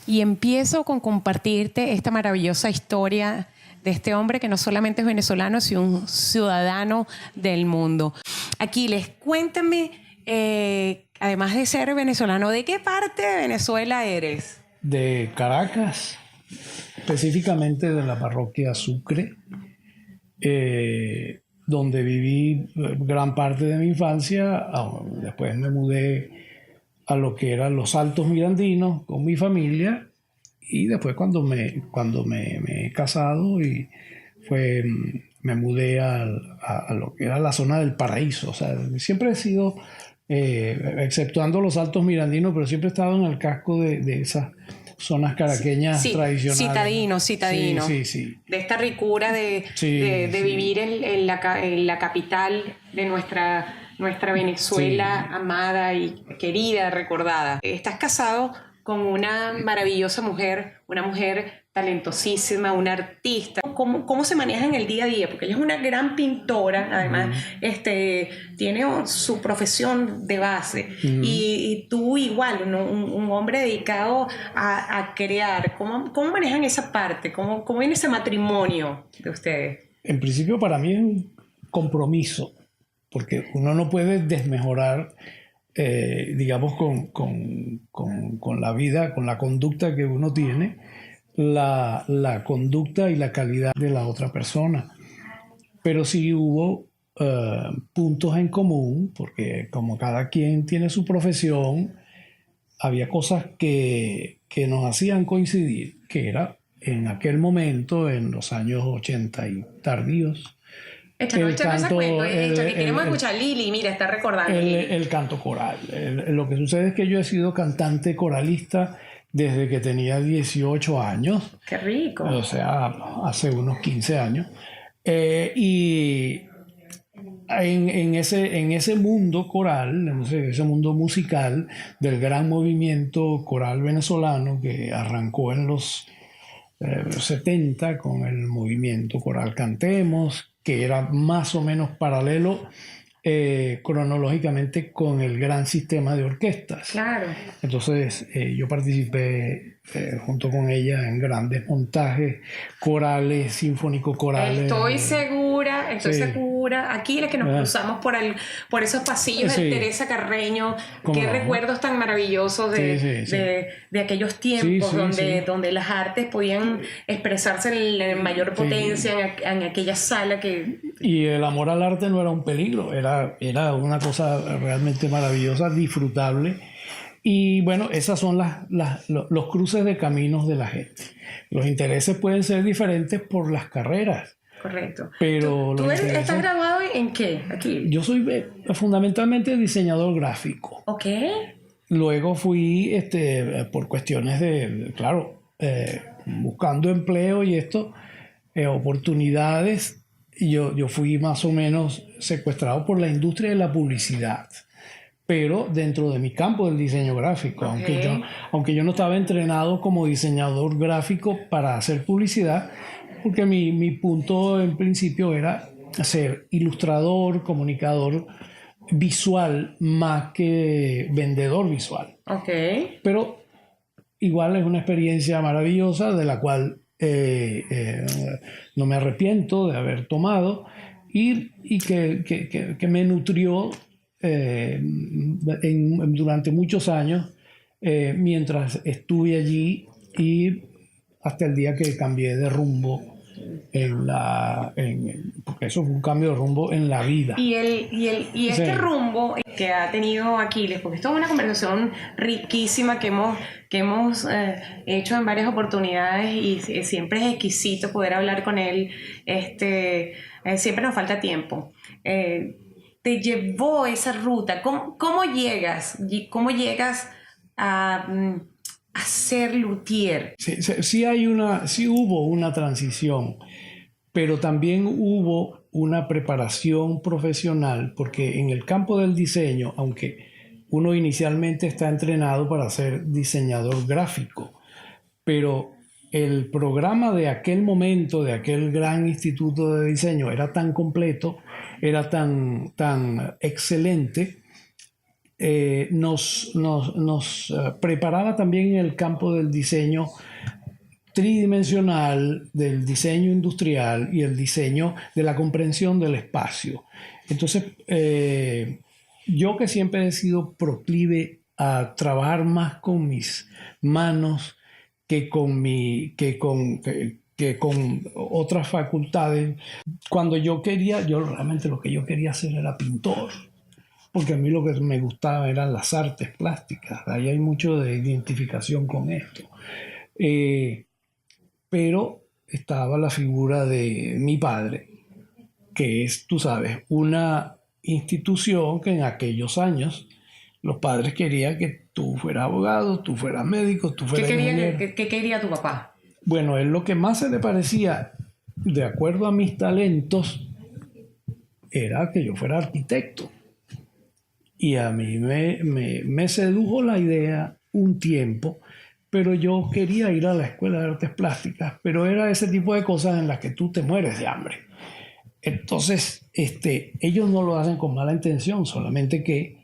Y empiezo con compartirte esta maravillosa historia de este hombre que no solamente es venezolano, sino un ciudadano del mundo. Aquiles, cuéntame, además de ser venezolano, ¿de qué parte de Venezuela eres? De Caracas, específicamente de la parroquia Sucre, donde viví gran parte de mi infancia. Después me mudé a lo que eran los Altos Mirandinos con mi familia, y después cuando me he casado me mudé a lo que era la zona del Paraíso. O sea, siempre he sido, exceptuando los Altos Mirandinos, pero siempre he estado en el casco de esas zonas caraqueñas tradicionales. Citadino. Sí. De esta ricura de vivir en la capital de nuestra Venezuela amada y querida, recordada. Estás casado con una maravillosa mujer, una mujer talentosísima, una artista. ¿Cómo se maneja en el día a día? Porque ella es una gran pintora, además tiene su profesión de base. Y tú igual, un hombre dedicado a crear. ¿Cómo manejan esa parte? ¿Cómo viene ese matrimonio de ustedes? En principio, para mí es un compromiso, porque uno no puede desmejorar, digamos, con la vida, con la conducta que uno tiene, la conducta y la calidad de la otra persona. Pero sí hubo puntos en común, porque como cada quien tiene su profesión, había cosas que nos hacían coincidir, que era en aquel momento, en los años 80 y tardíos, queremos escuchar Lili, mira, está recordando el canto coral. Lo que sucede es que yo he sido cantante coralista desde que tenía 18 años. ¡Qué rico! O sea, hace unos 15 años. Y en ese mundo coral, en ese mundo musical del gran movimiento coral venezolano que arrancó en los 70 con el movimiento Coral Cantemos, que era más o menos paralelo cronológicamente con el gran sistema de orquestas. Claro. Entonces yo participé junto con ella en grandes montajes corales, sinfónico-corales. Estoy segura, aquí es que nos cruzamos por esos pasillos de Teresa Carreño. Qué recuerdos tan maravillosos de aquellos tiempos donde las artes podían expresarse en mayor potencia en aquella sala que... Y el amor al arte no era un peligro, era una cosa realmente maravillosa, disfrutable. Y bueno, esas son los cruces de caminos de la gente. Los intereses pueden ser diferentes por las carreras. Correcto. Pero ¿Tú estás graduado en qué? Aquí. Yo soy fundamentalmente diseñador gráfico. Ok. Luego fui, por cuestiones buscando empleo y oportunidades, yo fui más o menos secuestrado por la industria de la publicidad, pero dentro de mi campo del diseño gráfico. Okay. Aunque yo no estaba entrenado como diseñador gráfico para hacer publicidad, porque mi punto en principio era ser ilustrador, comunicador visual más que vendedor visual. Okay. Pero igual es una experiencia maravillosa de la cual no me arrepiento de haber tomado y que me nutrió durante muchos años mientras estuve allí y hasta el día que cambié de rumbo porque eso fue un cambio de rumbo en la vida. Este rumbo que ha tenido Aquiles, porque esto es una conversación riquísima que hemos hecho en varias oportunidades y siempre es exquisito poder hablar con él. Siempre nos falta tiempo. Te llevó esa ruta. ¿Cómo llegas? ¿Cómo llegas a ser luthier? Sí hubo una transición, pero también hubo una preparación profesional, porque en el campo del diseño, aunque uno inicialmente está entrenado para ser diseñador gráfico, pero el programa de aquel momento, de aquel gran instituto de diseño, era tan completo, era tan excelente, nos preparaba también en el campo del diseño tridimensional, del diseño industrial y el diseño de la comprensión del espacio. Entonces, yo que siempre he sido proclive a trabajar más con mis manos que con otras facultades. Cuando yo realmente lo que yo quería hacer era pintor, porque a mí lo que me gustaba eran las artes plásticas. Ahí hay mucho de identificación con esto. Pero estaba la figura de mi padre, que es, tú sabes, una institución que en aquellos años los padres querían que tú fueras abogado, tú fueras médico, tú fueras ingeniero. ¿Qué quería tu papá? Bueno, él lo que más se le parecía, de acuerdo a mis talentos, era que yo fuera arquitecto. Y a mí me sedujo la idea un tiempo, pero yo quería ir a la escuela de artes plásticas, pero era ese tipo de cosas en las que tú te mueres de hambre. Entonces, ellos no lo hacen con mala intención, solamente que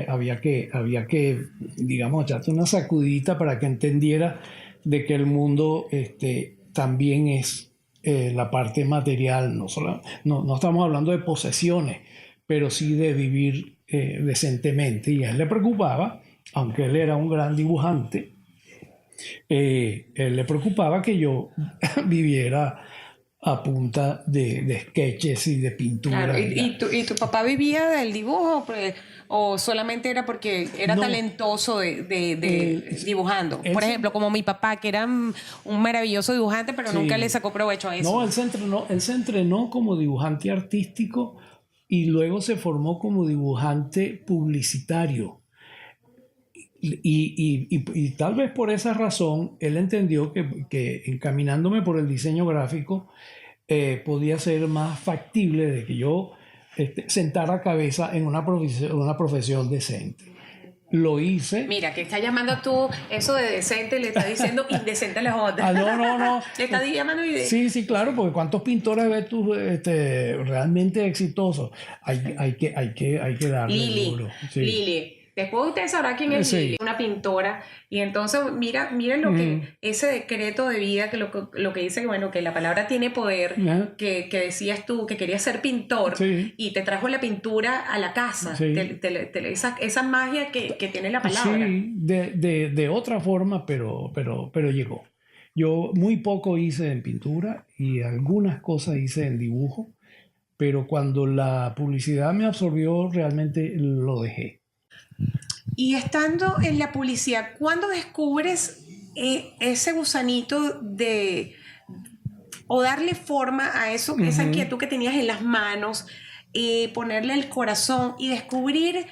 había que, digamos, echarte una sacudita para que entendiera de que el mundo también es la parte material, no estamos hablando de posesiones, pero sí de vivir decentemente. Y a él le preocupaba, aunque él era un gran dibujante, él le preocupaba que yo viviera a punta de sketches y de pintura. Claro. ¿Y tu papá vivía del dibujo? ¿O solamente era porque era talentoso de dibujando? Por ejemplo, como mi papá, que era un maravilloso dibujante, pero nunca le sacó provecho a eso. No, él se entrenó como dibujante artístico y luego se formó como dibujante publicitario. Y tal vez por esa razón él entendió que encaminándome por el diseño gráfico podía ser más factible de que yo sentara cabeza en una profesión decente. Lo hice. Mira, que está llamando tú eso de decente, le está diciendo indecente a las otras. No. Le está llamando indecente. Sí, claro, porque ¿cuántos pintores ves tú realmente exitosos? Hay que darle duro. Sí. Lili. Después ustedes sabrán quién es Lili, una pintora. Y entonces, mira lo que ese decreto de vida, que lo que dice que, bueno, que la palabra tiene poder, que decías tú, que querías ser pintor, y te trajo la pintura a la casa, esa magia que tiene la palabra. Sí, de otra forma, pero llegó. Yo muy poco hice en pintura y algunas cosas hice en dibujo, pero cuando la publicidad me absorbió, realmente lo dejé. Y estando en la publicidad, ¿cuándo descubres ese gusanito o darle forma a eso, esa inquietud que tenías en las manos, ponerle el corazón y descubrir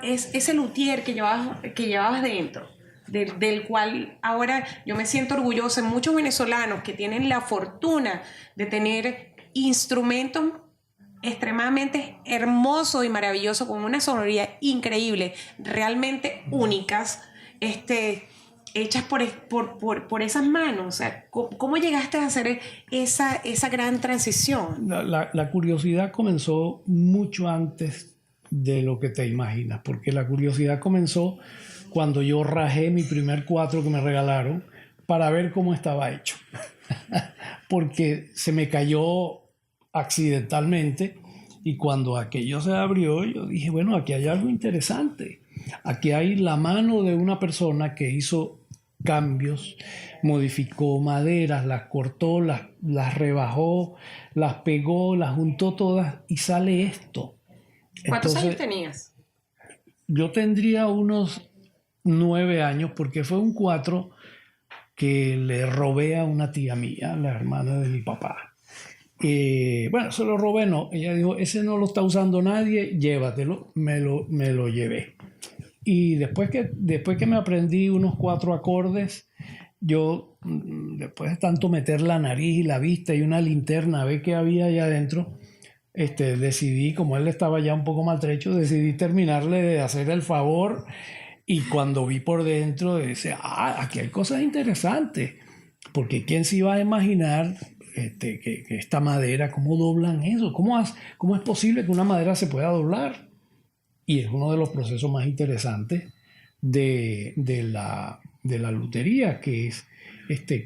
ese luthier que llevabas dentro? Del cual ahora yo me siento orgullosa. Muchos venezolanos que tienen la fortuna de tener instrumentos extremadamente hermoso y maravilloso, con una sonoridad increíble, realmente únicas, hechas por esas manos. O sea, ¿cómo llegaste a hacer esa gran transición? La curiosidad comenzó mucho antes de lo que te imaginas, porque la curiosidad comenzó cuando yo rajé mi primer cuadro que me regalaron para ver cómo estaba hecho. Porque se me cayó accidentalmente y cuando aquello se abrió yo dije, bueno, aquí hay algo interesante, aquí hay la mano de una persona que hizo cambios, modificó maderas, las cortó, las rebajó, las pegó, las juntó todas y sale esto. ¿Cuántos años tenías? Yo tendría unos 9 años, porque fue un cuatro que le robé a una tía mía, la hermana de mi papá. Bueno, se lo robé, no. Ella dijo, ese no lo está usando nadie, llévatelo. Me lo llevé. Y después que me aprendí unos 4 acordes, yo, después de tanto meter la nariz y la vista y una linterna a ver qué había allá adentro, decidí, como él estaba ya un poco maltrecho, decidí terminarle de hacer el favor. Y cuando vi por dentro, decía, aquí hay cosas interesantes. Porque ¿quién se iba a imaginar que esta madera, cómo doblan eso? ¿Cómo es posible que una madera se pueda doblar? y es uno de los procesos más interesantes de la lutería, que es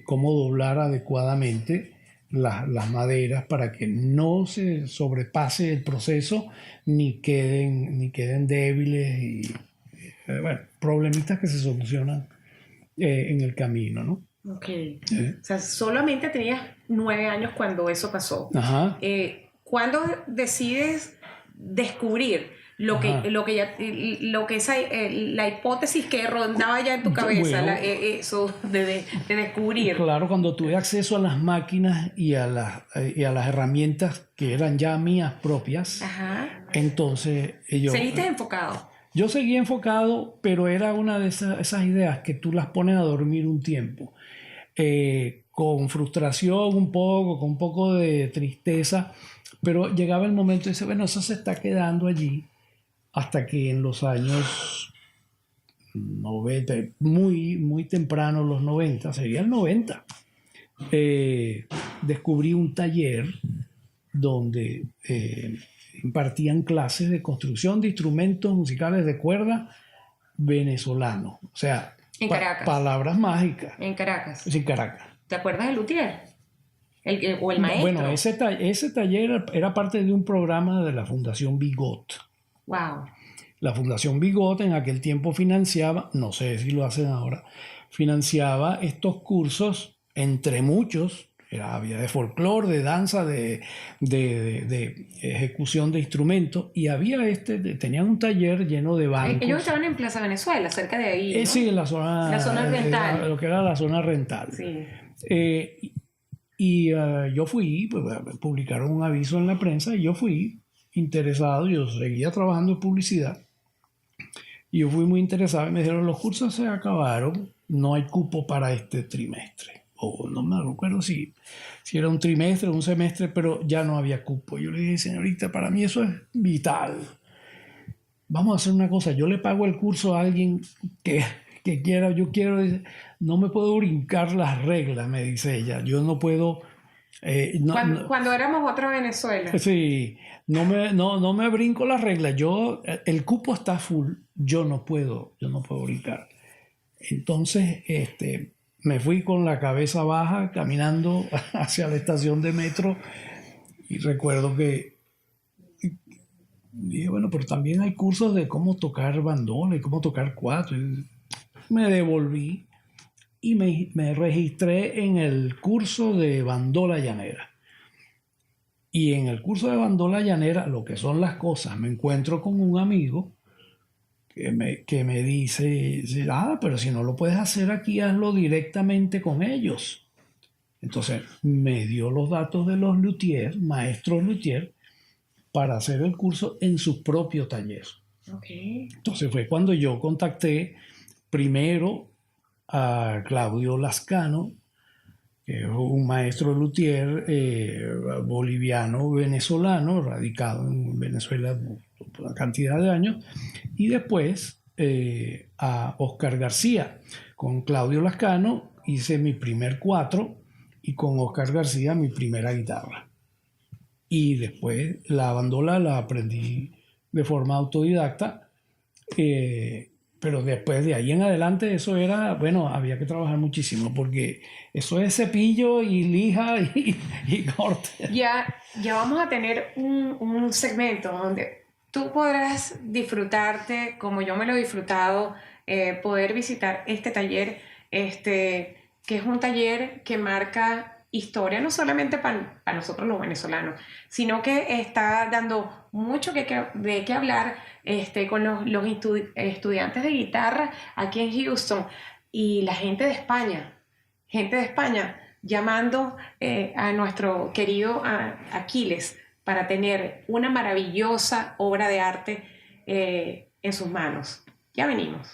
cómo doblar adecuadamente las maderas para que no se sobrepase el proceso ni queden débiles y bueno, problemitas que se solucionan en el camino, ¿no? Ok. O sea, solamente tenías 9 años cuando eso pasó. Ajá. ¿Cuándo decides descubrir la hipótesis que rondaba ya en tu cabeza, Bueno, eso de descubrir? Claro, cuando tuve acceso a las máquinas y a las herramientas que eran ya mías propias, Ajá. entonces ¿Seguiste enfocado? yo seguía enfocado, pero era una de esas ideas que tú las pones a dormir un tiempo, con frustración un poco, con un poco de tristeza, pero llegaba el momento y dice, bueno, eso se está quedando allí hasta que en los años 90, muy, muy temprano, los 90, sería el 90, descubrí un taller donde impartían clases de construcción de instrumentos musicales de cuerda venezolanos. O sea, en Caracas. Palabras mágicas. En Caracas. Sí, en Caracas. ¿Te acuerdas de Luthier? ¿O el maestro? Bueno, ese taller era parte de un programa de la Fundación Bigot. Wow. La Fundación Bigot en aquel tiempo financiaba, no sé si lo hacen ahora, financiaba estos cursos, entre muchos, había de folclore, de danza, de ejecución de instrumentos, y había tenían un taller lleno de bancos. Ellos estaban en Plaza Venezuela, cerca de ahí, ¿no? Sí, en la zona rental. Lo que era la zona rental. Sí. Yo fui, pues, publicaron un aviso en la prensa, y yo fui interesado, yo seguía trabajando en publicidad, y yo fui muy interesado, y me dijeron, los cursos se acabaron, no hay cupo para este trimestre. O no me recuerdo si era un trimestre o un semestre, pero ya no había cupo. Yo le dije, señorita, para mí eso es vital. Vamos a hacer una cosa, yo le pago el curso a alguien que quiera, no me puedo brincar las reglas, me dice ella. Yo no puedo... cuando éramos otra Venezuela. Sí, no me brinco las reglas. El cupo está full, yo no puedo brincar. Entonces, me fui con la cabeza baja caminando hacia la estación de metro, y recuerdo que dije, bueno, pero también hay cursos de cómo tocar bandola y cómo tocar cuatro. Y me devolví y me registré en el curso de bandola llanera. Y en el curso de bandola llanera, lo que son las cosas, me encuentro con un amigo que me dice, pero si no lo puedes hacer aquí, hazlo directamente con ellos. Entonces me dio los datos de los luthiers, maestros luthiers, para hacer el curso en su propio taller. Okay. Entonces fue cuando yo contacté primero a Claudio Lascano, que es un maestro luthier boliviano-venezolano, radicado en Venezuela por una cantidad de años, y después a Oscar García. Con Claudio Lascano hice mi primer cuatro, y con Oscar García mi primera guitarra. Y después la bandola la aprendí de forma autodidacta, pero después de ahí en adelante eso era, bueno, había que trabajar muchísimo, porque eso es cepillo y lija y corte. Ya vamos a tener un segmento donde tú podrás disfrutarte como yo me lo he disfrutado, poder visitar este taller, que es un taller que marca historia, no solamente para nosotros los venezolanos, sino que está dando mucho de qué hablar con los estudiantes de guitarra aquí en Houston, y la gente de España llamando a nuestro querido Aquiles para tener una maravillosa obra de arte en sus manos. Ya venimos.